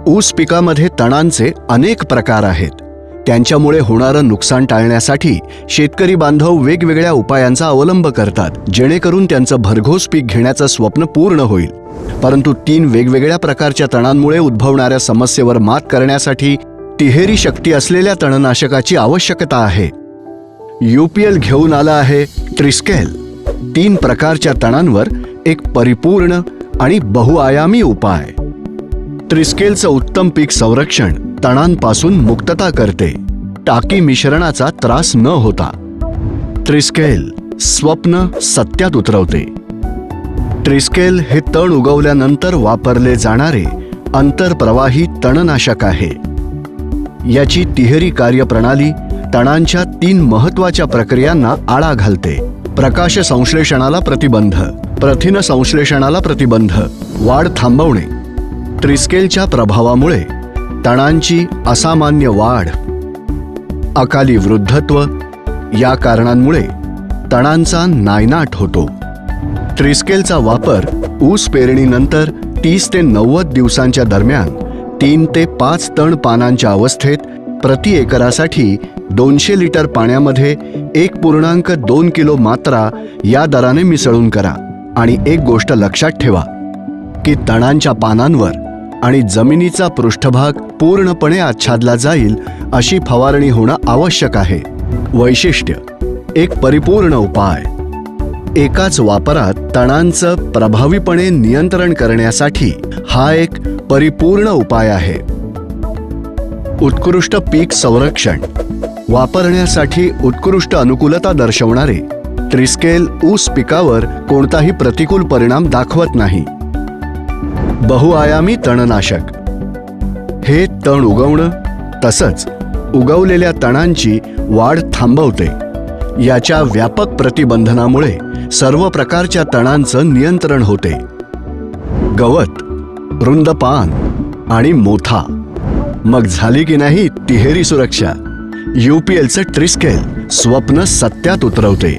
ऊस पिकामध्ये तणांचे अनेक प्रकार आहेत. त्यांच्यामुळे होणारं नुकसान टाळण्यासाठी शेतकरी बांधव वेगवेगळ्या उपायांचा अवलंब करतात, जेणेकरून त्यांचं भरघोस पीक घेण्याचं स्वप्न पूर्ण होईल. परंतु 3 वेगवेगळ्या प्रकारच्या तणांमुळे उद्भवणाऱ्या समस्येवर मात करण्यासाठी तिहेरी शक्ती असलेल्या तणनाशकाची आवश्यकता आहे. UPL घेऊन आला आहे ट्रिस्केल. 3 प्रकारच्या तणांवर एक परिपूर्ण आणि बहुआयामी उपाय. ट्रिस्केलचं उत्तम पीक संरक्षण तणांपासून मुक्तता करते, टाकी मिश्रणाचा त्रास न होता. ट्रिस्केल स्वप्न सत्यात उतरवते. ट्रिस्केल हे तण उगवल्यानंतर वापरले जाणारे अंतरप्रवाही तणनाशक आहे. याची तिहेरी कार्यप्रणाली तणांच्या 3 महत्त्वाच्या प्रक्रियांना आळा घालते. प्रकाश संश्लेषणाला प्रतिबंध, प्रथिन संश्लेषणाला प्रतिबंध, वाढ थांबवणे. ट्रिस्केलच्या प्रभावामुळे तणांची असामान्य वाढ, अकाली वृद्धत्व या कारणांमुळे तणांचा नायनाट होतो. ट्रिस्केलचा वापर ऊस पेरणीनंतर 30 ते 90 दिवसांच्या दरम्यान 3 ते 5 तण पानांच्या अवस्थेत प्रति एकरासाठी 200 लिटर पाण्यामध्ये 1.2 किलो मात्रा या दराने मिसळून करा. आणि एक गोष्ट लक्षात ठेवा की तणांच्या पानांवर आणि जमिनीचा पृष्ठभाग पूर्णपणे आच्छादला जाईल अशी फवारणी होणं आवश्यक आहे. वैशिष्ट्य: एक परिपूर्ण उपाय. एकाच वापरात तणांचं प्रभावीपणे नियंत्रण करण्यासाठी हा एक परिपूर्ण उपाय आहे. उत्कृष्ट पीक संरक्षण. वापरण्यासाठी उत्कृष्ट अनुकूलता दर्शवणारे ट्रिस्केल ऊस पिकावर कोणताही प्रतिकूल परिणाम दाखवत नाही. बहुआयामी तणनाशक. हे तण उगवणं तसंच उगवलेल्या तणांची वाढ थांबवते. याच्या व्यापक प्रतिबंधनामुळे सर्व प्रकारच्या तणांचं नियंत्रण होते. गवत, रुंद पान आणि मोथा. मग झाली की नाही तिहेरी सुरक्षा. UPLचं ट्रिस्केल स्वप्न सत्यात उतरवते.